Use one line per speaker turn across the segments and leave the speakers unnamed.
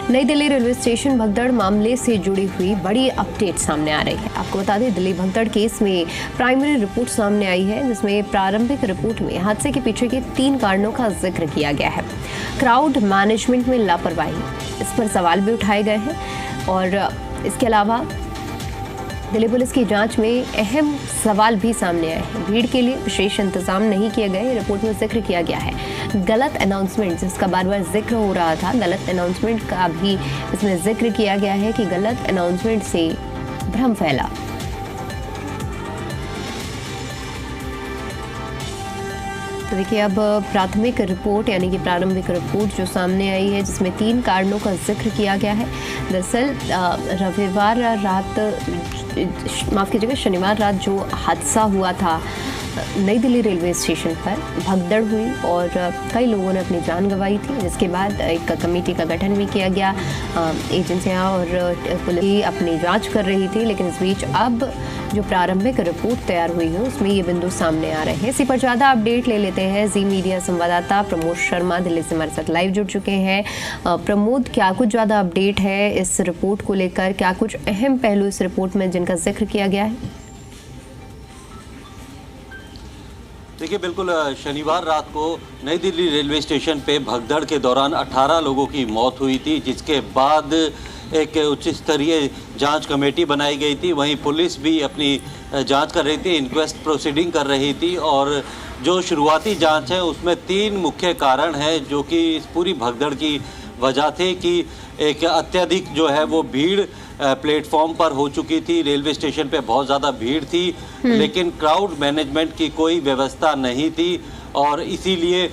नई Delhi railway station भगदड़ मामले से जुड़ी हुई बड़ी अपडेट सामने आ रही है। आपको बता दें, दिल्ली भगदड़ केस में प्राइमरी रिपोर्ट सामने आई है, जिसमें प्रारंभिक रिपोर्ट में हादसे के पीछे के 3 कारणों का जिक्र किया गया है। क्राउड मैनेजमेंट में लापरवाही, इस पर सवाल भी उठाए गए हैं और इसके अलावा दिल्ली पुलिस की जांच में अहम सवाल भी सामने आए हैं। भीड़ के लिए विशेष इंतजाम नहीं किए गए, रिपोर्ट में जिक्र किया गया है। गलत अनाउंसमेंट, जिसका बार बार जिक्र हो रहा था, गलत अनाउंसमेंट का भी इसमें जिक्र किया गया है कि गलत अनाउंसमेंट से भ्रम फैला। तो देखिए, अब प्राथमिक रिपोर्ट यानी कि प्रारंभिक रिपोर्ट जो सामने आई है, जिसमें 3 कारणों का जिक्र किया गया है। दरअसल रविवार रात, माफ़ कीजिएगा, शनिवार रात जो हादसा हुआ था नई दिल्ली रेलवे स्टेशन पर, भगदड़ हुई और कई लोगों ने अपनी जान गंवाई थी, जिसके बाद एक कमेटी का गठन भी किया गया। एजेंसियां और पुलिस अपनी जांच कर रही थी, लेकिन इस बीच अब जो प्रारंभिक रिपोर्ट तैयार हुई है उसमें ये बिंदु सामने आ रहे हैं। इसी पर ज़्यादा अपडेट ले लेते हैं। जी मीडिया संवाददाता प्रमोद शर्मा दिल्ली से हमारे साथ लाइव जुड़ चुके हैं। प्रमोद, क्या कुछ ज़्यादा अपडेट है इस रिपोर्ट को लेकर? क्या कुछ अहम पहलू इस रिपोर्ट में जिनका जिक्र किया गया है?
देखिए, बिल्कुल शनिवार रात को नई दिल्ली रेलवे स्टेशन पे भगदड़ के दौरान 18 लोगों की मौत हुई थी, जिसके बाद एक उच्च स्तरीय जांच कमेटी बनाई गई थी। वहीं पुलिस भी अपनी जांच कर रही थी, इंक्वेस्ट प्रोसीडिंग कर रही थी और जो शुरुआती जांच है उसमें 3 मुख्य कारण हैं जो कि इस पूरी भगदड़ की वजह थे कि एक अत्यधिक जो है वो भीड़ प्लेटफॉर्म पर हो चुकी थी। रेलवे स्टेशन पे बहुत ज़्यादा भीड़ थी, लेकिन क्राउड मैनेजमेंट की कोई व्यवस्था नहीं थी और इसीलिए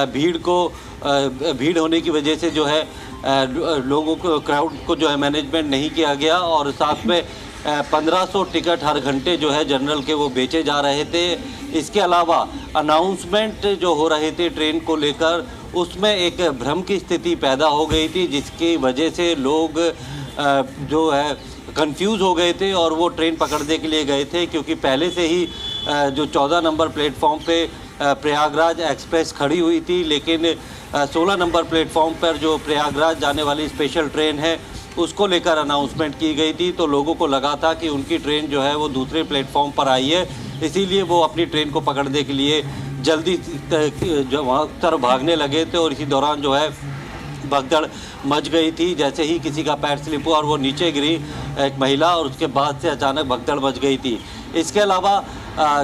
भीड़ होने की वजह से जो है लोगों को, क्राउड को जो है मैनेजमेंट नहीं किया गया और साथ में 1500 टिकट हर घंटे जो है जनरल के वो बेचे जा रहे थे। इसके अलावा अनाउंसमेंट जो हो रहे थे ट्रेन को लेकर, उसमें एक भ्रम की स्थिति पैदा हो गई थी, जिसकी वजह से लोग जो है कंफ्यूज हो गए थे और वो ट्रेन पकड़ने के लिए गए थे, क्योंकि पहले से ही जो 14 नंबर प्लेटफॉर्म पे प्रयागराज एक्सप्रेस खड़ी हुई थी, लेकिन 16 नंबर प्लेटफॉर्म पर जो प्रयागराज जाने वाली स्पेशल ट्रेन है उसको लेकर अनाउंसमेंट की गई थी। तो लोगों को लगा था कि उनकी ट्रेन जो है वो दूसरे प्लेटफॉर्म पर आई है, इसीलिए वो अपनी ट्रेन को पकड़ने के लिए जल्दी जो वहाँ तरफ भागने लगे थे और इसी दौरान जो है भगदड़ मच गई थी। जैसे ही किसी का पैर स्लिप हुआ और वो नीचे गिरी, एक महिला, और उसके बाद से अचानक भगदड़ मच गई थी। इसके अलावा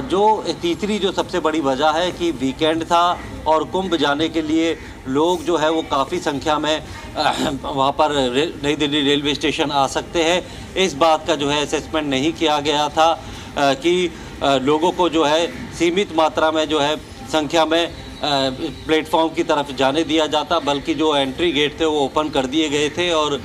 जो तीसरी जो सबसे बड़ी वजह है कि वीकेंड था और कुंभ जाने के लिए लोग जो है वो काफ़ी संख्या में वहाँ पर नई दिल्ली रेलवे स्टेशन आ सकते हैं। इस बात का जो है असेसमेंट नहीं किया गया था कि लोगों को जो है सीमित मात्रा में जो है संख्या में प्लेटफॉर्म की तरफ जाने दिया जाता, बल्कि जो एंट्री गेट थे वो ओपन कर दिए गए थे और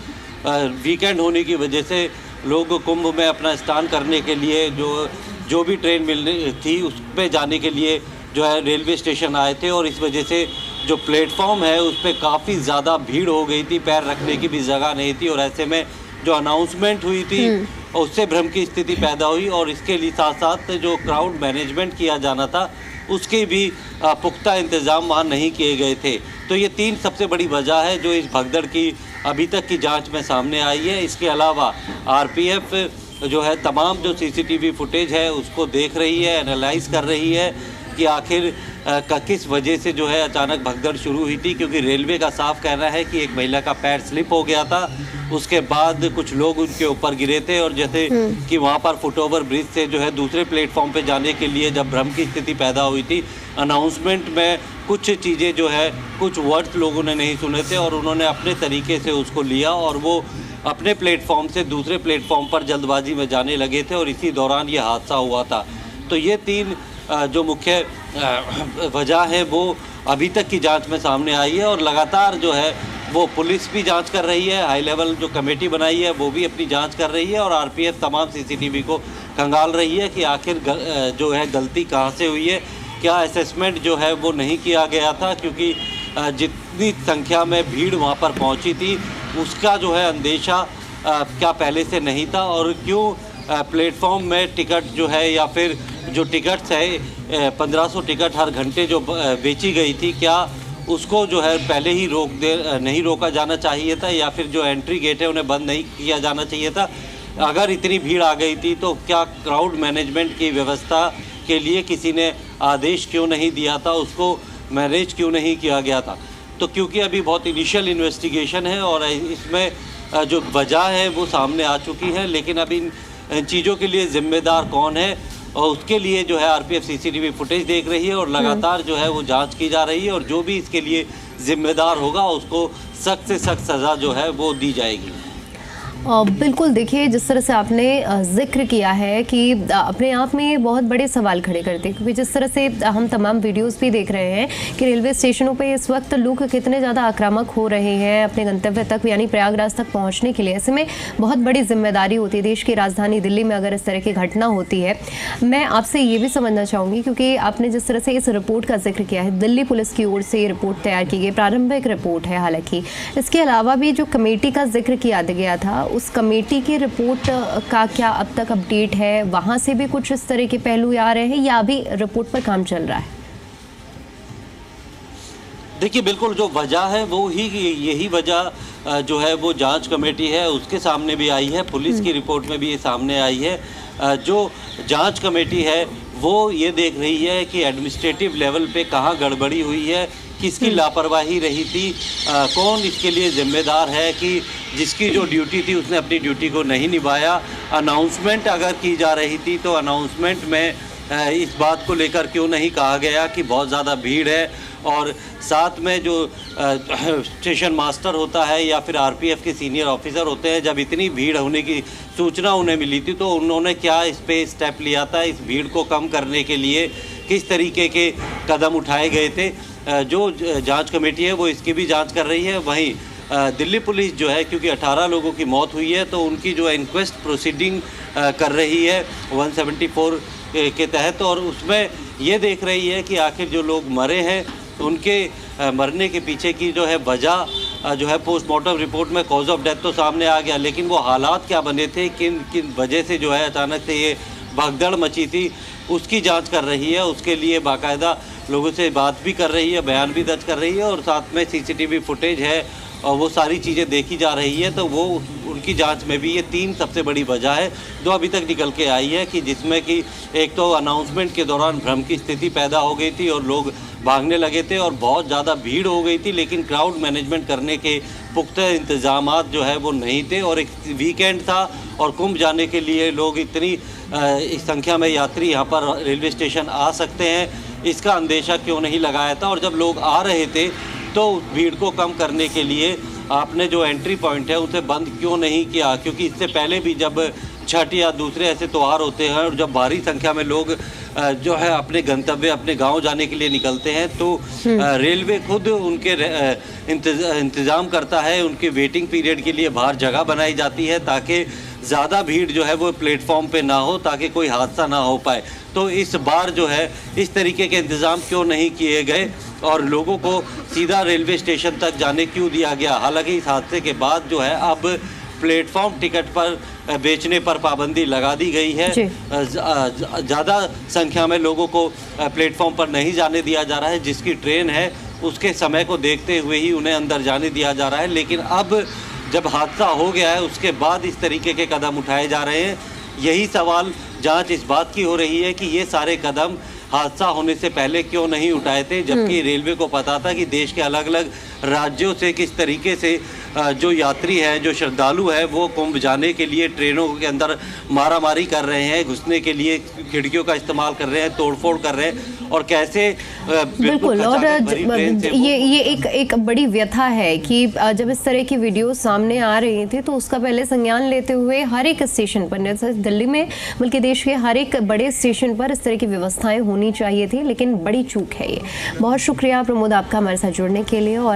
वीकेंड होने की वजह से लोग कुंभ में अपना स्नान करने के लिए जो भी ट्रेन मिलनी थी उस पे जाने के लिए जो है रेलवे स्टेशन आए थे और इस वजह से जो प्लेटफॉर्म है उस पर काफ़ी ज़्यादा भीड़ हो गई थी, पैर रखने की भी जगह नहीं थी और ऐसे में जो अनाउंसमेंट हुई थी उससे भ्रम की स्थिति पैदा हुई और इसके लिए साथ साथ जो क्राउड मैनेजमेंट किया जाना था उसके भी पुख्ता इंतज़ाम वहाँ नहीं किए गए थे। तो ये 3 सबसे बड़ी वजह है जो इस भगदड़ की अभी तक की जांच में सामने आई है। इसके अलावा आरपीएफ जो है तमाम जो सीसीटीवी फुटेज है उसको देख रही है, एनालाइज कर रही है कि आखिर किस वजह से जो है अचानक भगदड़ शुरू हुई थी, क्योंकि रेलवे का साफ कहना है कि एक महिला का पैर स्लिप हो गया था, उसके बाद कुछ लोग उनके ऊपर गिरे थे और जैसे कि वहाँ पर फुटओवर ब्रिज से जो है दूसरे प्लेटफॉर्म पे जाने के लिए जब भ्रम की स्थिति पैदा हुई थी, अनाउंसमेंट में कुछ चीज़ें जो है कुछ वर्ड्स लोगों ने नहीं सुने थे और उन्होंने अपने तरीके से उसको लिया और वो अपने प्लेटफॉर्म से दूसरे प्लेटफॉर्म पर जल्दबाजी में जाने लगे थे और इसी दौरान ये हादसा हुआ था। तो ये 3 जो मुख्य वजह है वो अभी तक की जांच में सामने आई है और लगातार जो है वो पुलिस भी जांच कर रही है, हाई लेवल जो कमेटी बनाई है वो भी अपनी जांच कर रही है और आरपीएफ तमाम सीसीटीवी को खंगाल रही है कि आखिर जो है गलती कहाँ से हुई है, क्या असेसमेंट जो है वो नहीं किया गया था, क्योंकि जितनी संख्या में भीड़ वहाँ पर पहुँची थी उसका जो है अंदेशा क्या पहले से नहीं था और क्यों प्लेटफॉर्म में टिकट जो है या फिर जो टिकट्स है 1500 टिकट हर घंटे जो बेची गई थी, क्या उसको जो है पहले ही नहीं रोका जाना चाहिए था, या फिर जो एंट्री गेट है उन्हें बंद नहीं किया जाना चाहिए था। अगर इतनी भीड़ आ गई थी तो क्या क्राउड मैनेजमेंट की व्यवस्था के लिए किसी ने आदेश क्यों नहीं दिया था, उसको मैनेज क्यों नहीं किया गया था? तो क्योंकि अभी बहुत इनिशियल इन्वेस्टिगेशन है और इसमें जो वजह है वो सामने आ चुकी है, लेकिन अभी इन चीज़ों के लिए जिम्मेदार कौन है और उसके लिए जो है आरपीएफ सीसीटीवी फुटेज देख रही है और लगातार जो है वो जांच की जा रही है, और जो भी इसके लिए जिम्मेदार होगा उसको सख्त से सख्त सज़ा जो है वो दी जाएगी।
बिल्कुल, देखिए जिस तरह से आपने जिक्र किया है कि अपने आप में बहुत बड़े सवाल खड़े करते हैं, क्योंकि जिस तरह से हम तमाम वीडियोस भी देख रहे हैं कि रेलवे स्टेशनों पे इस वक्त लोग कितने ज़्यादा आक्रामक हो रहे हैं अपने गंतव्य तक यानी प्रयागराज तक पहुंचने के लिए। ऐसे में बहुत बड़ी जिम्मेदारी होती है। देश की राजधानी दिल्ली में अगर इस तरह की घटना होती है, मैं आपसे ये भी समझना चाहूँगी, क्योंकि आपने जिस तरह से इस रिपोर्ट का जिक्र किया है, दिल्ली पुलिस की ओर से ये रिपोर्ट तैयार की गई, प्रारंभिक रिपोर्ट है हालांकि, इसके अलावा भी जो कमेटी का जिक्र किया गया था, उस कमेटी की रिपोर्ट का क्या अब तक अपडेट है? वहां से भी कुछ इस तरह के पहलू आ रहे हैं या अभी रिपोर्ट पर काम चल रहा है?
देखिए, बिल्कुल जो वजह है वो ही यही वजह जो है वो जांच कमेटी है उसके सामने भी आई है, पुलिस की रिपोर्ट में भी ये सामने आई है। जो जांच कमेटी है वो ये देख रही है कि एडमिनिस्ट्रेटिव लेवल पे कहाँ गड़बड़ी हुई है, किसकी लापरवाही रही थी, कौन इसके लिए जिम्मेदार है कि जिसकी जो ड्यूटी थी उसने अपनी ड्यूटी को नहीं निभाया। अनाउंसमेंट अगर की जा रही थी तो अनाउंसमेंट में इस बात को लेकर क्यों नहीं कहा गया कि बहुत ज़्यादा भीड़ है, और साथ में जो स्टेशन मास्टर होता है या फिर आरपीएफ के सीनियर ऑफिसर होते हैं, जब इतनी भीड़ होने की सूचना उन्हें मिली थी तो उन्होंने क्या इस पे स्टेप लिया था, इस भीड़ को कम करने के लिए किस तरीके के कदम उठाए गए थे। जो जांच कमेटी है वो इसकी भी जांच कर रही है। वहीं दिल्ली पुलिस जो है, क्योंकि 18 लोगों की मौत हुई है तो उनकी जो इंक्वेस्ट प्रोसीडिंग कर रही है 174 के तहत, और उसमें ये देख रही है कि आखिर जो लोग मरे हैं उनके मरने के पीछे की जो है वजह जो है पोस्टमार्टम रिपोर्ट में कॉज ऑफ डेथ तो सामने आ गया, लेकिन वो हालात क्या बने थे, किन किन वजह से जो है अचानक से ये भगदड़ मची थी, उसकी जांच कर रही है। उसके लिए बाकायदा लोगों से बात भी कर रही है, बयान भी दर्ज कर रही है, और साथ में सीसीटीवी फुटेज है और वो सारी चीज़ें देखी जा रही है। तो वो उनकी जांच में भी ये 3 सबसे बड़ी वजह है जो अभी तक निकल के आई है, कि जिसमें कि एक तो अनाउंसमेंट के दौरान भ्रम की स्थिति पैदा हो गई थी और लोग भागने लगे थे और बहुत ज़्यादा भीड़ हो गई थी, लेकिन क्राउड मैनेजमेंट करने के पुख्ता इंतजामात जो है वो नहीं थे, और एक वीकेंड था और कुंभ जाने के लिए लोग इतनी संख्या में यात्री यहाँ पर रेलवे स्टेशन आ सकते हैं, इसका अंदेशा क्यों नहीं लगाया था। और जब लोग आ रहे थे तो भीड़ को कम करने के लिए आपने जो एंट्री पॉइंट है उसे बंद क्यों नहीं किया, क्योंकि इससे पहले भी जब छठ या दूसरे ऐसे त्यौहार होते हैं और जब भारी संख्या में लोग जो है अपने गंतव्य अपने गांव जाने के लिए निकलते हैं तो रेलवे खुद उनके इंतज़ाम करता है, उनके वेटिंग पीरियड के लिए बाहर जगह बनाई जाती है ताकि ज़्यादा भीड़ जो है वो प्लेटफॉर्म पे ना हो, ताकि कोई हादसा ना हो पाए। तो इस बार जो है इस तरीके के इंतज़ाम क्यों नहीं किए गए और लोगों को सीधा रेलवे स्टेशन तक जाने क्यों दिया गया। हालांकि इस हादसे के बाद जो है अब प्लेटफॉर्म टिकट पर बेचने पर पाबंदी लगा दी गई है। ज़्यादा संख्या में लोगों को प्लेटफॉर्म पर नहीं जाने दिया जा रहा है, जिसकी ट्रेन है उसके समय को देखते हुए ही उन्हें अंदर जाने दिया जा रहा है। लेकिन अब जब हादसा हो गया है उसके बाद इस तरीके के कदम उठाए जा रहे हैं। यही सवाल जांच इस बात की हो रही है कि ये सारे कदम हादसा होने से पहले क्यों नहीं उठाए थे, जबकि रेलवे को पता था कि देश के अलग अलग राज्यों से किस तरीके से जो यात्री हैं, जो श्रद्धालु हैं, वो कुंभ जाने के लिए ट्रेनों के अंदर मारामारी कर रहे हैं, घुसने के लिए खिड़कियों का इस्तेमाल कर रहे हैं, तोड़फोड़ कर रहे हैं, और कैसे
बिल्कुल। और ये एक बड़ी व्यथा है कि जब इस तरह की वीडियो सामने आ रही थी तो उसका पहले संज्ञान लेते हुए हर एक स्टेशन पर, न सिर्फ दिल्ली में बल्कि देश के हर एक बड़े स्टेशन पर इस तरह की व्यवस्थाएं होनी चाहिए थी, लेकिन बड़ी चूक है ये। बहुत शुक्रिया प्रमोद आपका हमारे साथ जुड़ने के लिए। और